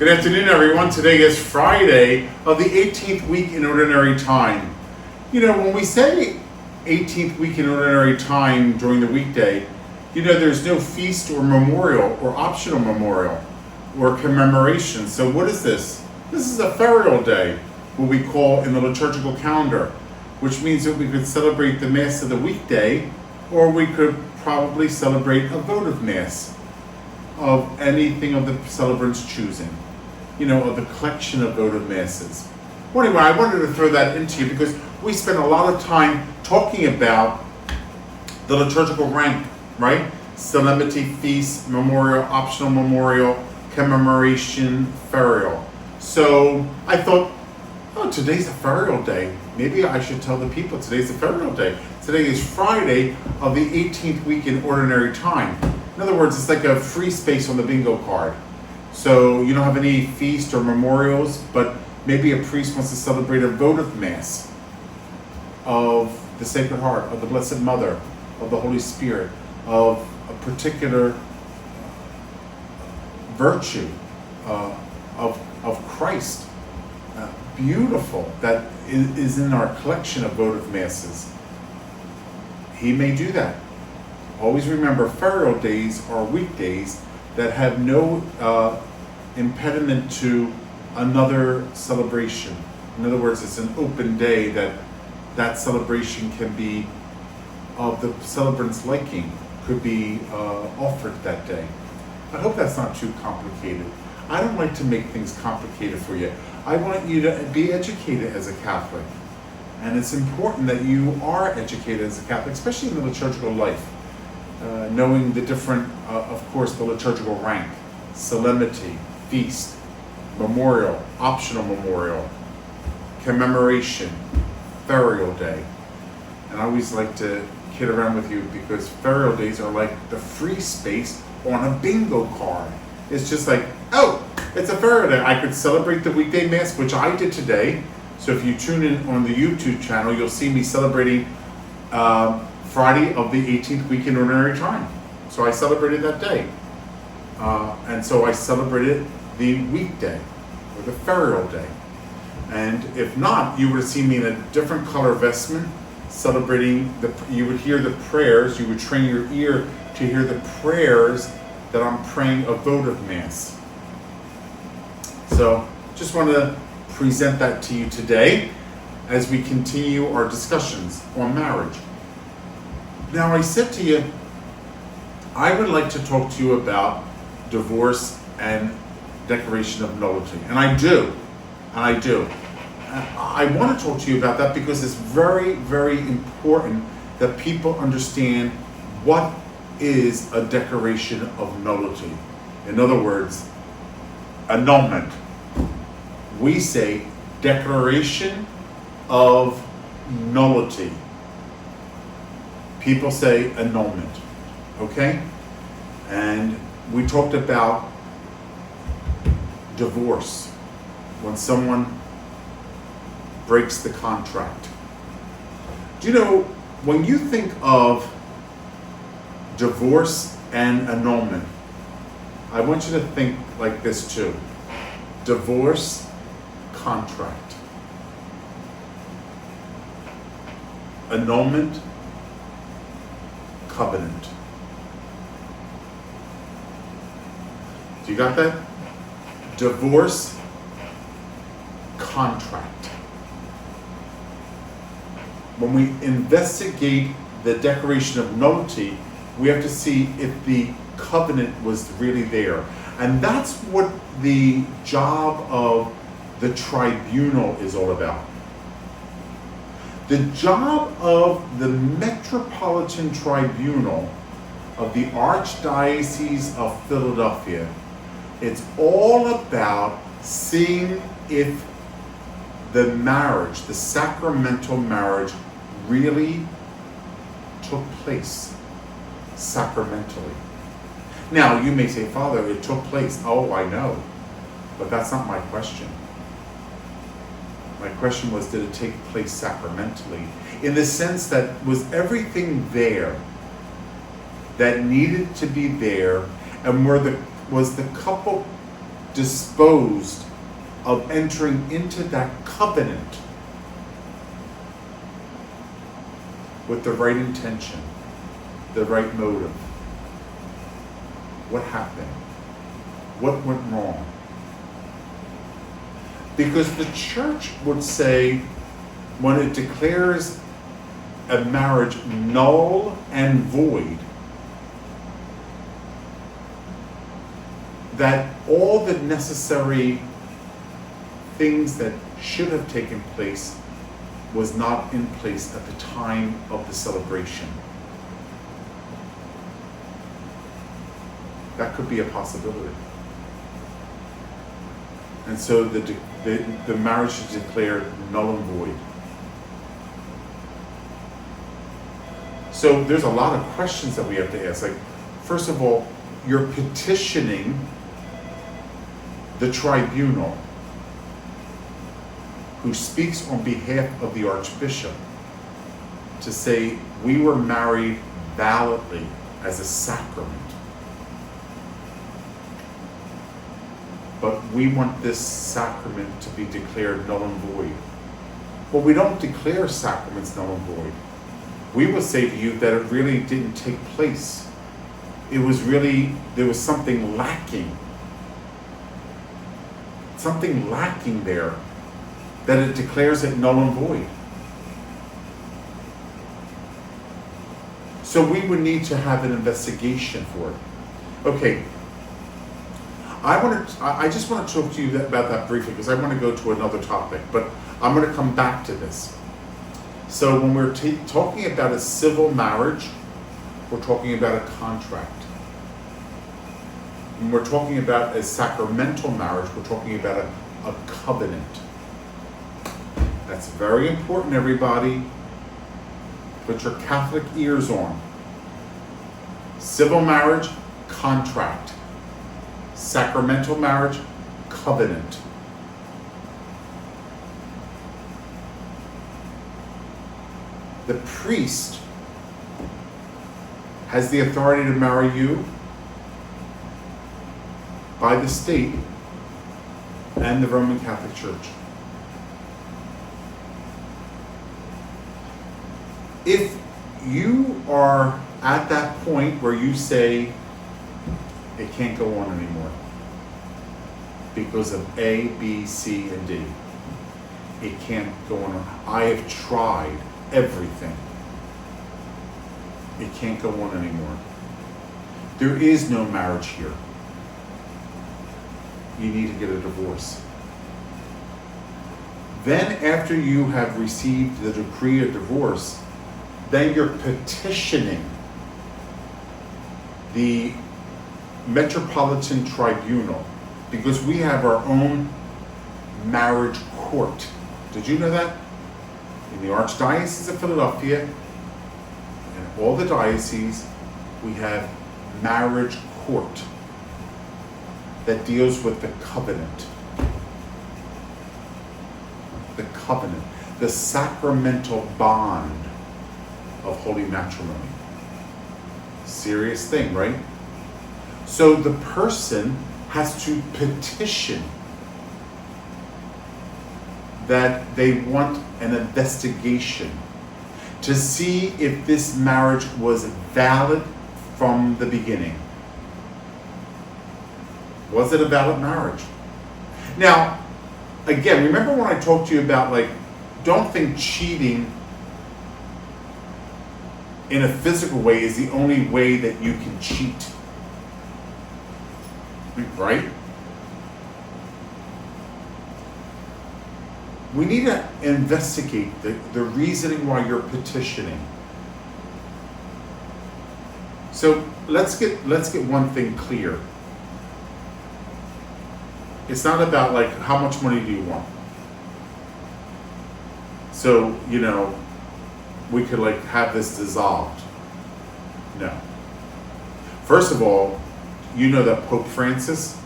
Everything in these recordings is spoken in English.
Good afternoon, everyone. Today is Friday of the 18th week in Ordinary Time. You know, when we say 18th week in Ordinary Time during the weekday, you know, there's no feast or memorial or optional memorial or commemoration. So what is this? This is a ferial day, what we call in the liturgical calendar, which means that we could celebrate the Mass of the weekday, or we could probably celebrate a votive Mass of anything of the celebrant's choosing, you know, of the collection of votive Masses. Well, anyway, I wanted to throw that into you because we spent a lot of time talking about the liturgical rank, right? Solemnity, feast, memorial, optional memorial, commemoration, ferial. So I thought, oh, today's a ferial day. Maybe I should tell the people today's a ferial day. Today is Friday of the 18th week in Ordinary Time. In other words, it's like a free space on the bingo card. So you don't have any feast or memorials, but maybe a priest wants to celebrate a votive Mass of the Sacred Heart, of the Blessed Mother, of the Holy Spirit, of a particular virtue of Christ. Beautiful, that is in our collection of votive Masses. He may do that. Always remember, ferial days are weekdays that have no impediment to another celebration. In other words, it's an open day that celebration can be of the celebrant's liking, could be offered that day. I hope that's not too complicated. I don't like to make things complicated for you. I want you to be educated as a Catholic. And it's important that you are educated as a Catholic, especially in the liturgical life. Knowing the different, of course, the liturgical rank, solemnity, feast, memorial, optional memorial, commemoration, ferial day. And I always like to kid around with you because ferial days are like the free space on a bingo card. It's just like, oh, it's a ferial day. I could celebrate the weekday Mass, which I did today. So if you tune in on the YouTube channel, you'll see me celebrating Friday of the 18th week in Ordinary Time. So I celebrated that day. And so I celebrated the weekday, or the ferial day. And if not, you would have seen me in a different color vestment, celebrating, you would hear the prayers, you would train your ear to hear the prayers that I'm praying a votive Mass. So just want to present that to you today as we continue our discussions on marriage. Now, I said to you, I would like to talk to you about divorce and declaration of nullity. And I do. I want to talk to you about that because it's very, very important that people understand what is a declaration of nullity. In other words, annulment. We say declaration of nullity. People say annulment, okay? And we talked about divorce, when someone breaks the contract. Do you know, when you think of divorce and annulment, I want you to think like this too. Divorce, contract. Annulment, covenant. Do you got that? Divorce, contract. When we investigate the declaration of nullity, we have to see if the covenant was really there. And that's what the job of the tribunal is all about. The job of the Metropolitan Tribunal of the Archdiocese of Philadelphia, it's all about seeing if the marriage, the sacramental marriage, really took place sacramentally. Now, you may say, Father, it took place. Oh, I know. But that's not my question. My question was, did it take place sacramentally? In the sense that, was everything there that needed to be there, and was the couple disposed of entering into that covenant with the right intention, the right motive? What happened? What went wrong? Because the church would say, when it declares a marriage null and void, that all the necessary things that should have taken place was not in place at the time of the celebration. That could be a possibility. And so the marriage is declared null and void. So there's a lot of questions that we have to ask. Like, first of all, you're petitioning the tribunal who speaks on behalf of the archbishop to say, we were married validly as a sacrament, but we want this sacrament to be declared null and void. Well, we don't declare sacraments null and void. We will say to you that it really didn't take place. It was really, there was something lacking. Something lacking there, that it declares it null and void. So we would need to have an investigation for it. Okay, I just want to talk to you about that briefly, because I want to go to another topic, but I'm going to come back to this. So when we're talking about a civil marriage, we're talking about a contract. When we're talking about a sacramental marriage, we're talking about a covenant. That's very important, everybody. Put your Catholic ears on. Civil marriage, contract. Sacramental marriage, covenant. The priest has the authority to marry you by the state and the Roman Catholic Church. If you are at that point where you say it can't go on anymore because of A, B, C, and D, it can't go on. I have tried everything. It can't go on anymore. There is no marriage here. You need to get a divorce. Then after you have received the decree of divorce, then you're petitioning the Metropolitan Tribunal, because we have our own marriage court. Did you know that? In the Archdiocese of Philadelphia and all the dioceses, we have marriage court that deals with the covenant. The covenant, the sacramental bond of holy matrimony. Serious thing, right? So the person has to petition that they want an investigation to see if this marriage was valid from the beginning. Was it a valid marriage? Now, again, remember when I talked to you about, like, don't think cheating in a physical way is the only way that you can cheat. Right? We need to investigate the reasoning why you're petitioning. So let's get one thing clear. It's not about, like, how much money do you want? So, you know, we could, like, have this dissolved. No. First of all, you know that Pope Francis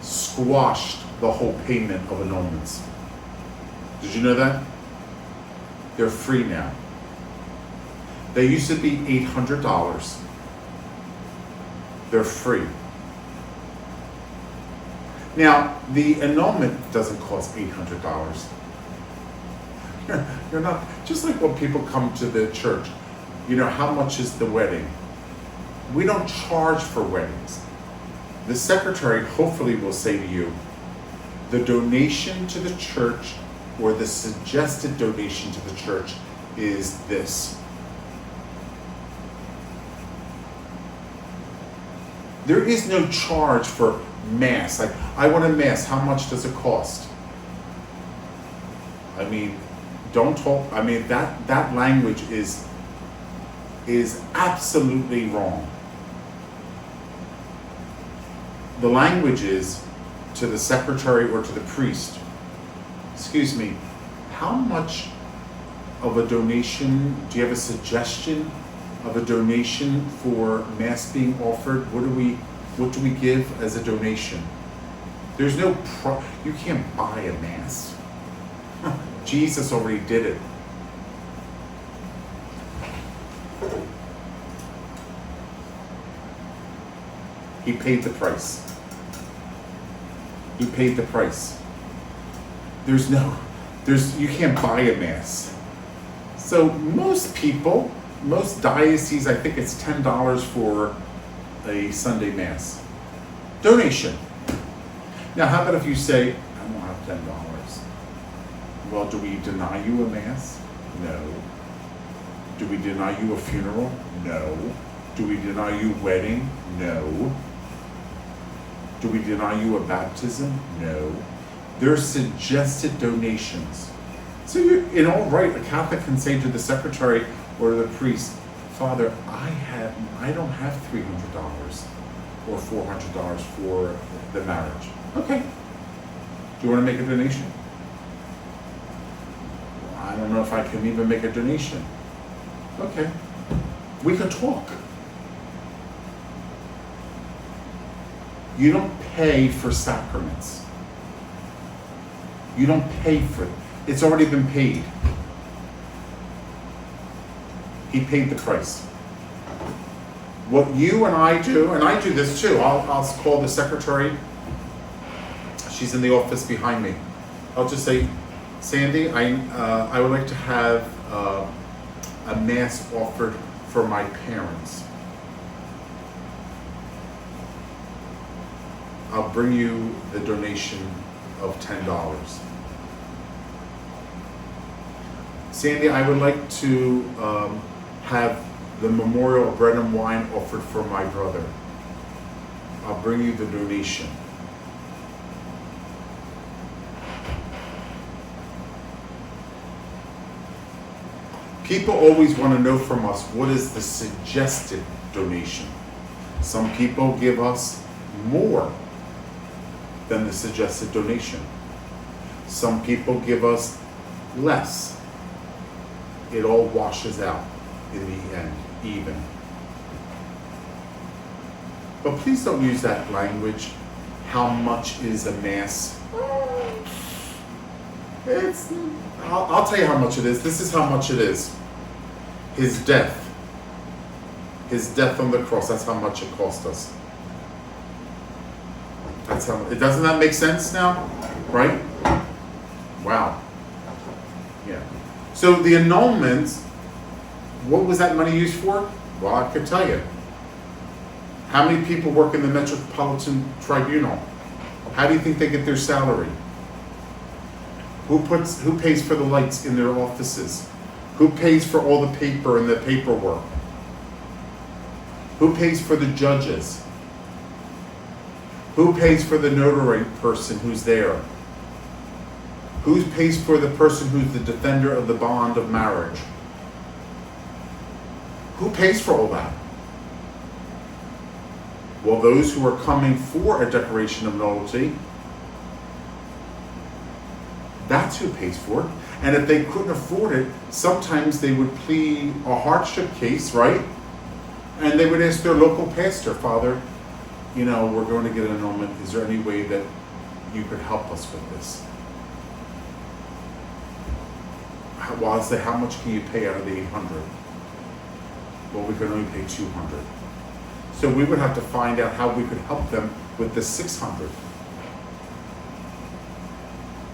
squashed the whole payment of annulments. Did you know that? They're free now. They used to be $800. They're free. Now, the annulment doesn't cost $800. You're not, just like when people come to the church, how much is the wedding? We don't charge for weddings. The secretary hopefully will say to you, the donation to the church or the suggested donation to the church is this. There is no charge for mass. Like, I want a mass, how much does it cost? That language is absolutely wrong. The language is to the secretary or to the priest, excuse me, how much of a donation, do you have a suggestion of a donation for mass being offered? What do we give as a donation? There's no you can't buy a mass. Jesus already did it. He paid the price. He paid the price. You can't buy a mass. So most dioceses, I think it's $10 for a Sunday mass. Donation. Now, how about if you say, I don't have $10. Well, do we deny you a mass? No. Do we deny you a funeral? No. Do we deny you a wedding? No. Do we deny you a baptism? No. They're suggested donations. So in all right, a Catholic can say to the secretary or the priest, Father, I don't have $300 or $400 for the marriage. Okay. Do you want to make a donation? I don't know if I can even make a donation. Okay. We can talk. You don't pay for sacraments. You don't pay for it. It's already been paid. He paid the price. What you and I do, and I do this too, I'll call the secretary. She's in the office behind me. I'll just say, Sandy, I would like to have a mass offered for my parents. I'll bring you the donation of $10. Sandy, I would like to have the memorial of bread and wine offered for my brother. I'll bring you the donation. People always want to know from us, what is the suggested donation? Some people give us more than the suggested donation. Some people give us less. It all washes out in the end, even. But please don't use that language, how much is a mass? I'll tell you how much it is. This is how much it is. His death on the cross, that's how much it cost us. Doesn't that make sense now? Right? Wow. Yeah. So the annulments, what was that money used for? Well, I could tell you. How many people work in the Metropolitan Tribunal? How do you think they get their salary? Who pays for the lights in their offices? Who pays for all the paper and the paperwork? Who pays for the judges? Who pays for the notary person who's there? Who pays for the person who's the defender of the bond of marriage? Who pays for all that? Well, those who are coming for a declaration of nullity, that's who pays for it. And if they couldn't afford it, sometimes they would plead a hardship case, right? And they would ask their local pastor, Father, we're going to get an annulment. Is there any way that you could help us with this? Well, I'll say, how much can you pay out of the 800? Well, we can only pay 200. So we would have to find out how we could help them with the 600.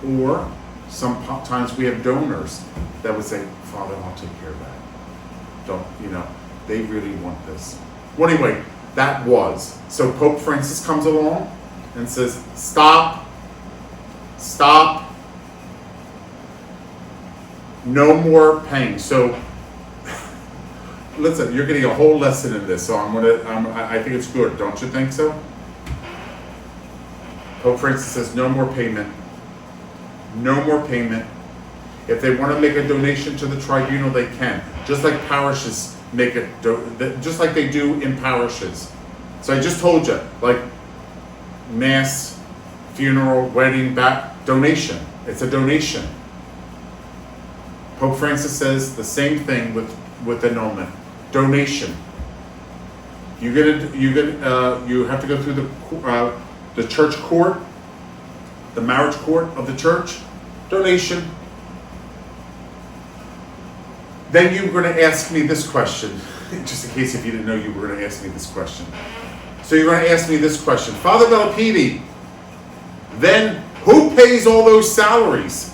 Or sometimes we have donors that would say, Father, I'll take care of that. Don't, they really want this. Well, anyway, that was. So Pope Francis comes along and says, stop. No more paying. So, listen, you're getting a whole lesson in this, so I think it's good, don't you think so? Pope Francis says no more payment. No more payment. If they want to make a donation to the tribunal, they can. Just like parishes make it, just like they do in parishes. So I just told you, like mass, funeral, wedding, donation. It's a donation. Pope Francis says the same thing with annulment. Donation. You have to go through the church court, the marriage court of the church. Donation. Then you're going to ask me this question, just in case if you didn't know you were going to ask me this question. So you're going to ask me this question, Father Bellopede, then who pays all those salaries?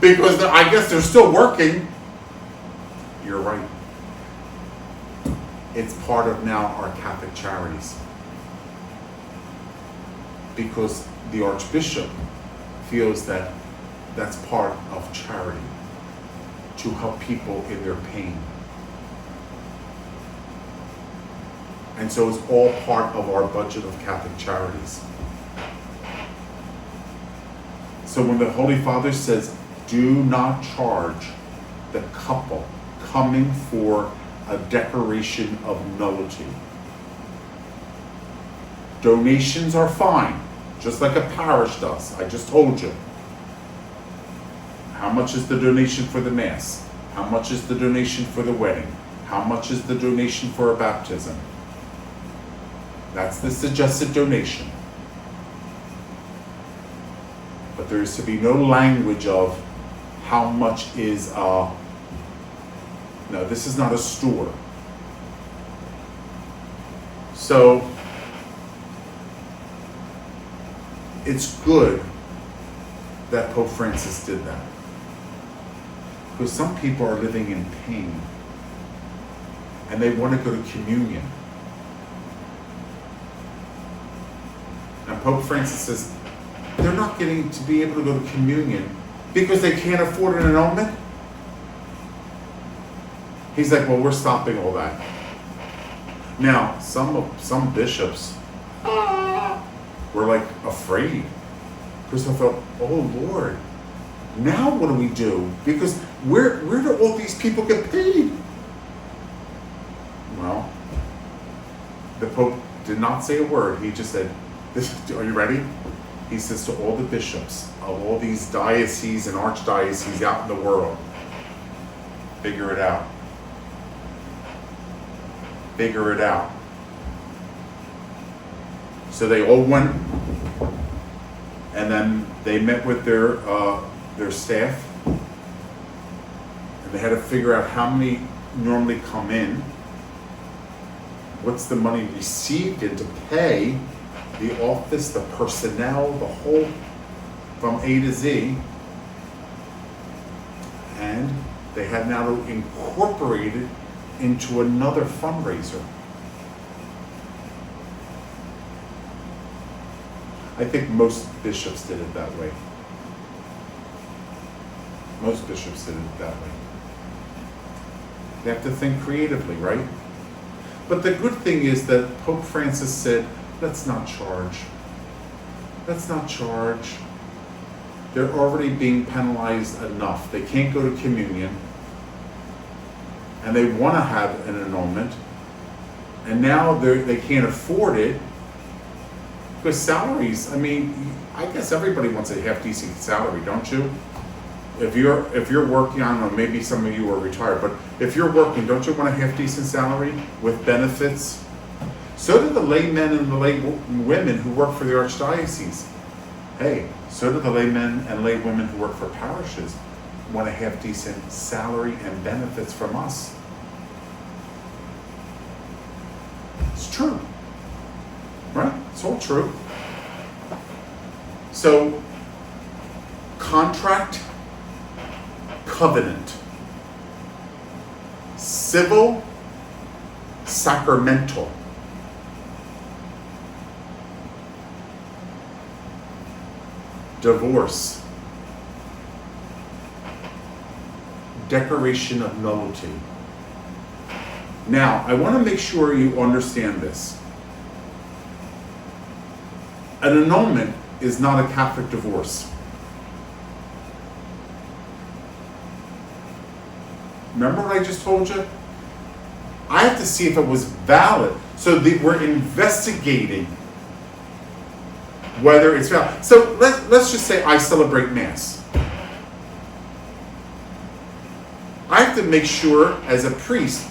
Because I guess they're still working. You're right. It's part of now our Catholic charities. Because the Archbishop feels that that's part of charity, to help people in their pain. And so it's all part of our budget of Catholic charities. So when the Holy Father says, do not charge the couple coming for a declaration of nullity. Donations are fine, just like a parish does. I just told you. How much is the donation for the Mass? How much is the donation for the wedding? How much is the donation for a baptism? That's the suggested donation. But there is to be no language of how much is no, this is not a store. So it's good that Pope Francis did that. Because some people are living in pain and they want to go to communion. And Pope Francis says they're not getting to be able to go to communion because they can't afford an annulment. He's like, well, we're stopping all that. Now, some bishops were like afraid because they thought, oh Lord, now what do we do? Because where do all these people get paid? Well, the Pope did not say a word. He just said, are you ready? He says to all the bishops of all these dioceses and archdioceses out in the world, figure it out. Figure it out. So they all went, and then they met with their staff, and they had to figure out how many normally come in, what's the money received in to pay the office, the personnel, the whole, from A to Z, and they had now to incorporate it into another fundraiser. I think most bishops did it that way. Most bishops did it that way. They have to think creatively, right? But the good thing is that Pope Francis said, let's not charge. Let's not charge. They're already being penalized enough. They can't go to communion. And they want to have an annulment. And now they can't afford it. Because salaries, I mean, I guess everybody wants a half-decent salary, don't you? If you're working, I don't know, maybe some of you are retired, but if you're working, don't you want a half-decent salary with benefits? So do the laymen and the laywomen who work for the archdiocese. Hey, so do the laymen and laywomen who work for parishes want a half-decent salary and benefits from us. It's true. Right? It's all true. So, contract, covenant, civil, sacramental. Divorce, declaration of nullity. Now, I want to make sure you understand this. An annulment is not a Catholic divorce. Remember what I just told you? I have to see if it was valid. So we're investigating whether it's valid. So let's just say I celebrate Mass. I have to make sure, as a priest,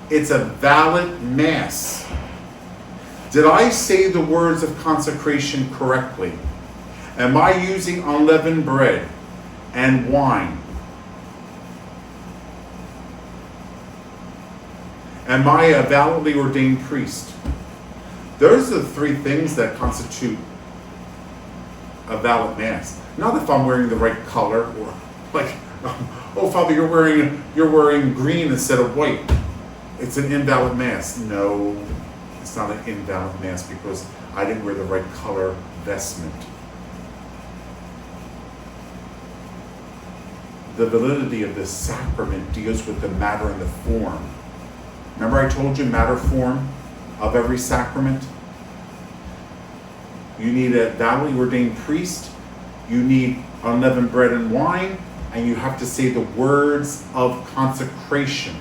it's a valid Mass. Did I say the words of consecration correctly? Am I using unleavened bread and wine? Am I a validly ordained priest? Those are the three things that constitute a valid Mass. Not if I'm wearing the right color, or like, oh Father, you're wearing green instead of white. It's an invalid Mass. No, it's not an invalid Mass because I didn't wear the right color vestment. The validity of this sacrament deals with the matter and the form. Remember I told you matter, form of every sacrament? You need a validly ordained priest, you need unleavened bread and wine, and you have to say the words of consecration.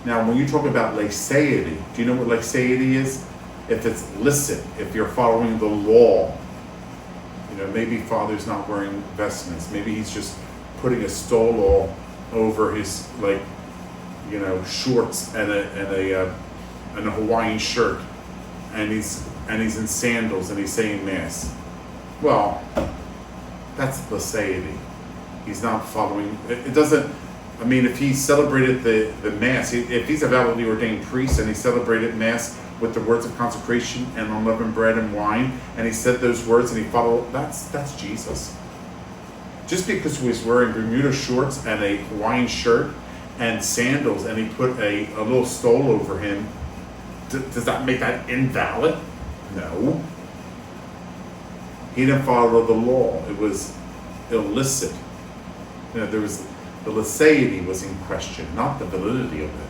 Now, when you talk about laicity, do you know what laicity is? If it's licit, if you're following the law. You know, maybe Father's not wearing vestments. Maybe he's just putting a stole over his, like, you know, shorts and a Hawaiian shirt, and he's in sandals and he's saying Mass. Well, that's laicity. He's not following. It doesn't. I mean, if he celebrated the Mass, if he's a validly ordained priest and he celebrated Mass with the words of consecration and unleavened bread and wine, and he said those words and he followed, that's Jesus. Just because he was wearing Bermuda shorts and a Hawaiian shirt and sandals and he put a little stole over him, does that make that invalid? No. He didn't follow the law. It was illicit. You know, there was the laicity was in question, not the validity of it.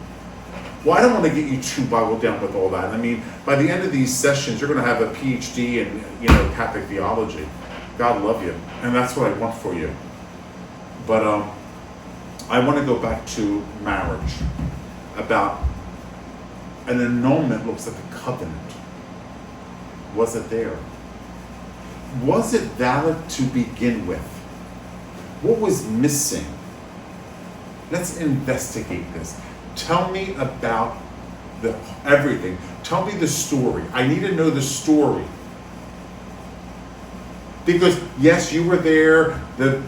Well, I don't want to get you too boggled down with all that. I mean, by the end of these sessions, you're going to have a PhD in, you know, Catholic theology. God love you, and that's what I want for you. But I want to go back to marriage. About an annulment looks like a covenant. Was it there? Was it valid to begin with? What was missing? Let's investigate this. Tell me about everything. Tell me the story. I need to know the story. Because yes, you were there, the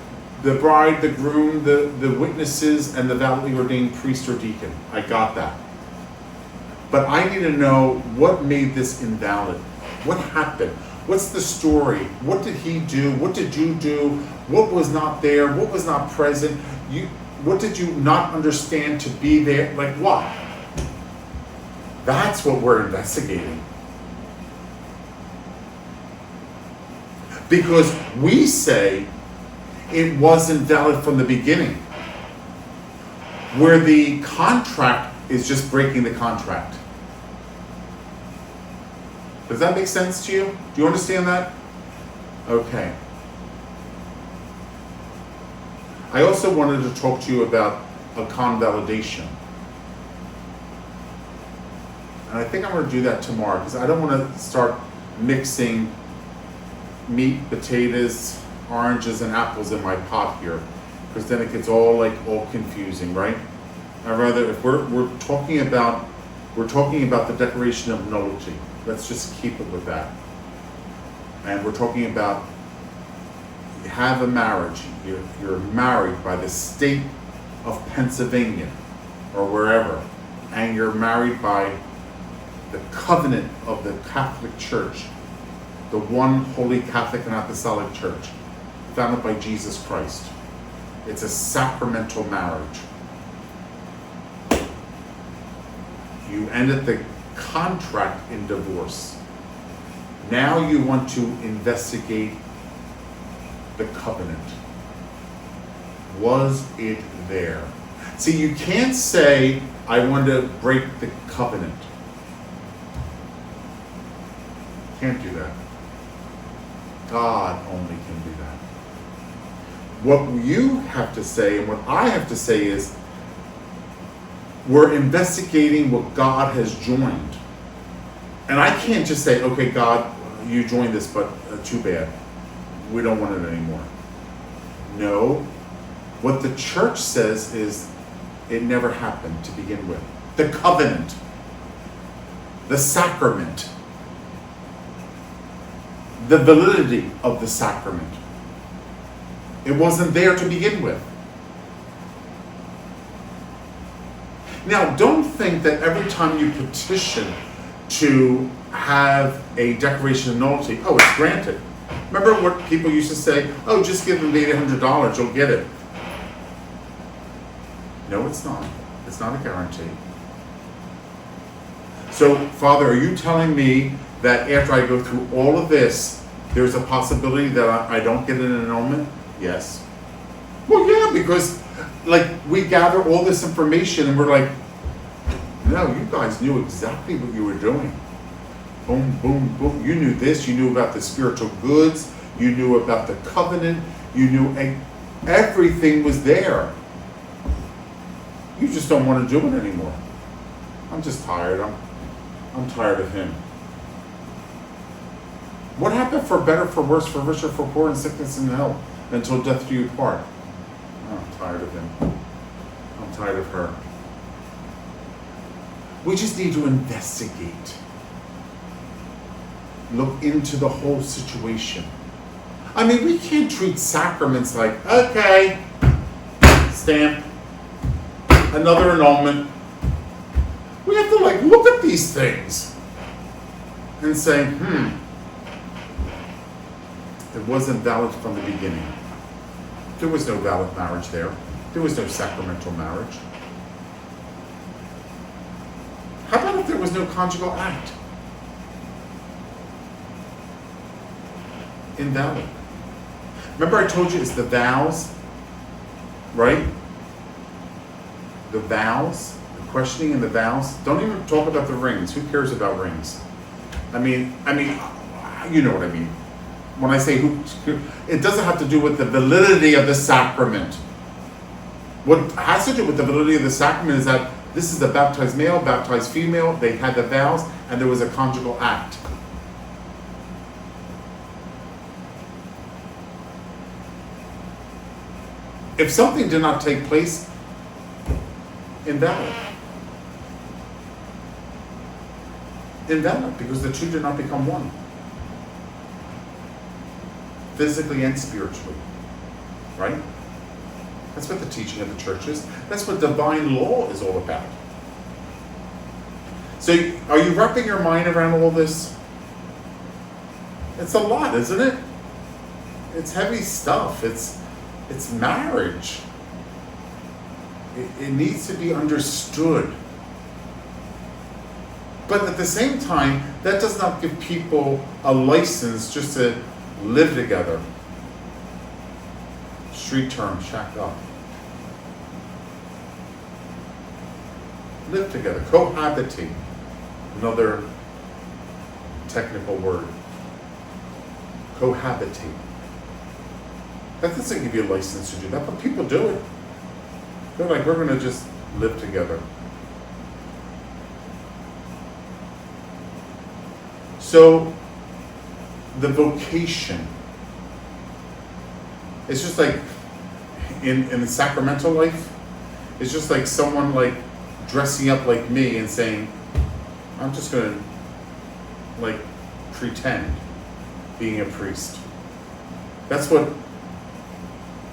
bride, the groom, the witnesses, and the validly ordained priest or deacon. I got that. But I need to know what made this invalid. What happened? What's the story? What did he do? What did you do? What was not there? What was not present? What did you not understand to be there? Like what? That's what we're investigating. Because we say it wasn't valid from the beginning, where the contract is just breaking the contract. Does that make sense to you? Do you understand that? Okay. I also wanted to talk to you about a convalidation. And I think I'm going to do that tomorrow because I don't want to start mixing meat, potatoes, oranges, and apples in my pot here, because then it gets all confusing, right? I'd rather, if we're talking about the declaration of nullity, let's just keep it with that. And we're talking about, you have a marriage, you're married by the state of Pennsylvania or wherever, and you're married by the covenant of the Catholic Church, the one holy Catholic and Apostolic Church, founded by Jesus Christ. It's a sacramental marriage. You ended the contract in divorce. Now you want to investigate the covenant. Was it there? See, you can't say, I want to break the covenant. Can't do that. God only can do that. What you have to say and what I have to say is, we're investigating what God has joined. And I can't just say, okay, God, you joined this, but too bad. We don't want it anymore. No. What the church says is, it never happened to begin with. The covenant, the sacrament, the validity of the sacrament. It wasn't there to begin with. Now, don't think that every time you petition to have a declaration of nullity, oh, it's granted. Remember what people used to say? Oh, just give them $800, you'll get it. No, it's not. It's not a guarantee. So, Father, are you telling me that after I go through all of this, there's a possibility that I don't get an annulment? Yes. Well, yeah, because we gather all this information and we're like, no, you guys knew exactly what you were doing. Boom, boom, boom. You knew this. You knew about the spiritual goods. You knew about the covenant. You knew everything was there. You just don't want to do it anymore. I'm just tired. I'm tired of him. What happened for better, for worse, for richer, for poor, in sickness and health, until death do you part? Oh, I'm tired of him. I'm tired of her. We just need to investigate. Look into the whole situation. I mean, we can't treat sacraments like, okay, stamp, another annulment. We have to look at these things and say, it wasn't valid from the beginning. There was no valid marriage there. There was no sacramental marriage. How about if there was no conjugal act? Invalid. Remember I told you it's the vows, right? The vows, the questioning and the vows. Don't even talk about the rings. Who cares about rings? I mean, you know what I mean. When I say who, it doesn't have to do with the validity of the sacrament. What has to do with the validity of the sacrament is that this is a baptized male, baptized female, they had the vows, and there was a conjugal act. If something did not take place, invalid. Invalid, because the two did not become one. Physically and spiritually. Right? That's what the teaching of the church is. That's what divine law is all about. So, are you wrapping your mind around all this? It's a lot, isn't it? It's heavy stuff. It's marriage. It needs to be understood. But at the same time, that does not give people a license just to live together. Street term, shack up. Live together, cohabitate. Another technical word. Cohabitate. That doesn't give you a license to do that, but people do it. They're like, we're going to just live together. So, the vocation. It's just like, in the sacramental life, it's just like someone dressing up like me and saying, I'm just going to pretend being a priest. That's what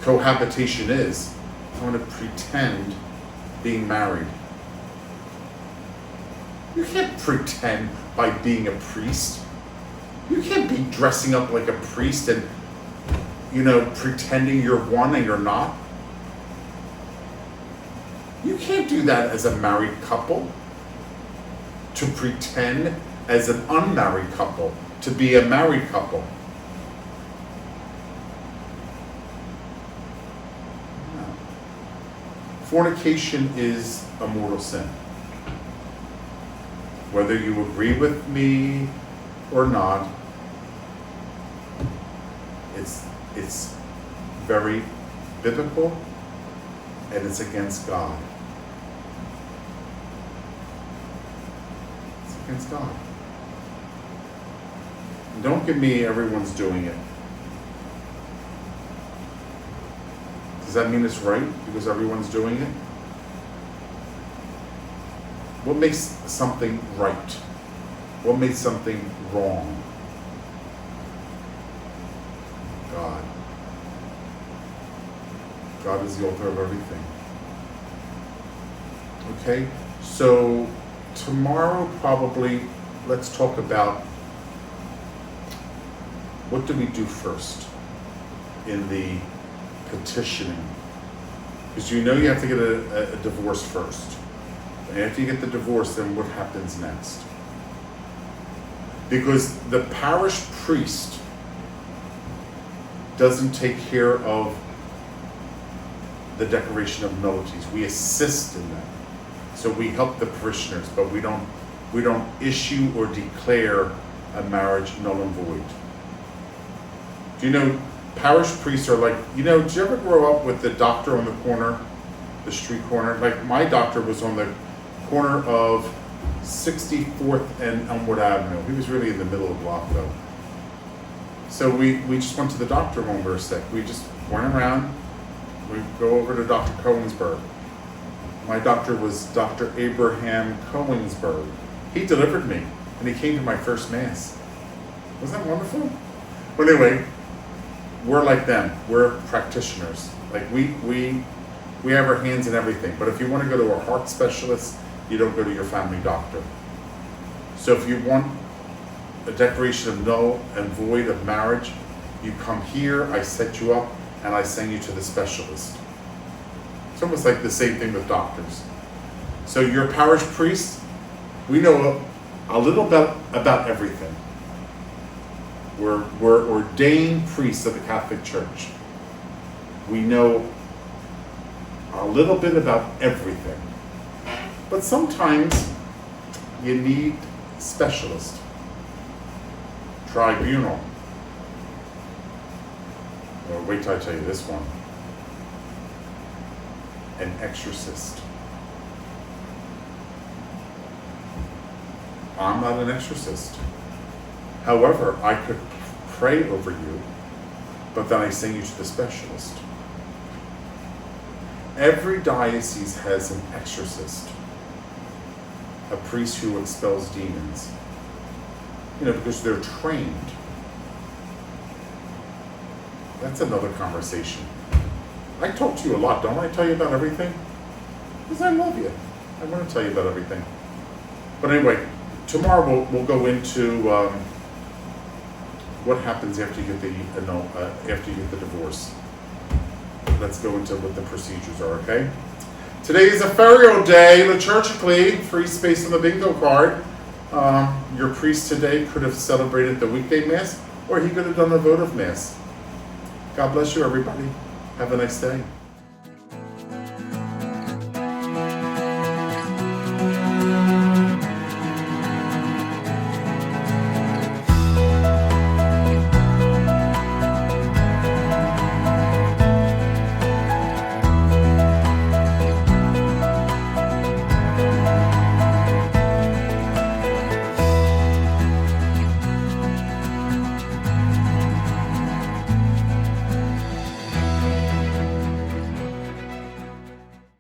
cohabitation is. I want to pretend being married. You can't pretend by being a priest. You can't be dressing up like a priest and, pretending you're one and you're not. You can't do that as a married couple. To pretend as an unmarried couple to be a married couple. No. Fornication is a mortal sin. Whether you agree with me or not, it's very biblical and it's against God. It's against God. And don't give me everyone's doing it. Does that mean it's right because everyone's doing it? What makes something right? What makes something wrong? God. God is the author of everything. Okay, so tomorrow probably let's talk about what do we do first in the petitioning. Because you have to get a divorce first. And after you get the divorce, then what happens next? Because the parish priest doesn't take care of the declaration of nullities. We assist in that. So we help the parishioners, but we don't issue or declare a marriage null and void. Do you know, parish priests are like, did you ever grow up with the doctor on the corner, the street corner? Like my doctor was on the corner of 64th and Elmwood Avenue. He was really in the middle of the block though. So we just went to the doctor when we were sick. We just went around, we'd go over to Dr. Cohensberg. My doctor was Dr. Abraham Cohensberg. He delivered me and he came to my first mass. Wasn't that wonderful? But anyway, we're like them. We're practitioners. Like we have our hands in everything. But if you want to go to a heart specialist, you don't go to your family doctor. So if you want a declaration of null and void of marriage, you come here, I set you up, and I send you to the specialist. It's almost like the same thing with doctors. So your parish priest, we know a little bit about everything. We're ordained priests of the Catholic Church. We know a little bit about everything. But sometimes you need specialist, tribunal. Or wait till I tell you this one. An exorcist. I'm not an exorcist. However, I could pray over you, but then I send you to the specialist. Every diocese has an exorcist, a priest who expels demons, because they're trained. That's another conversation. I talk to you a lot, don't I tell you about everything? Because I love you. I want to tell you about everything. But anyway, tomorrow we'll go into what happens after you get the divorce. Let's go into what the procedures are, okay? Today is a ferial day, liturgically, free space on the bingo card. Your priest today could have celebrated the weekday mass, or he could have done a votive mass. God bless you, everybody. Have a nice day.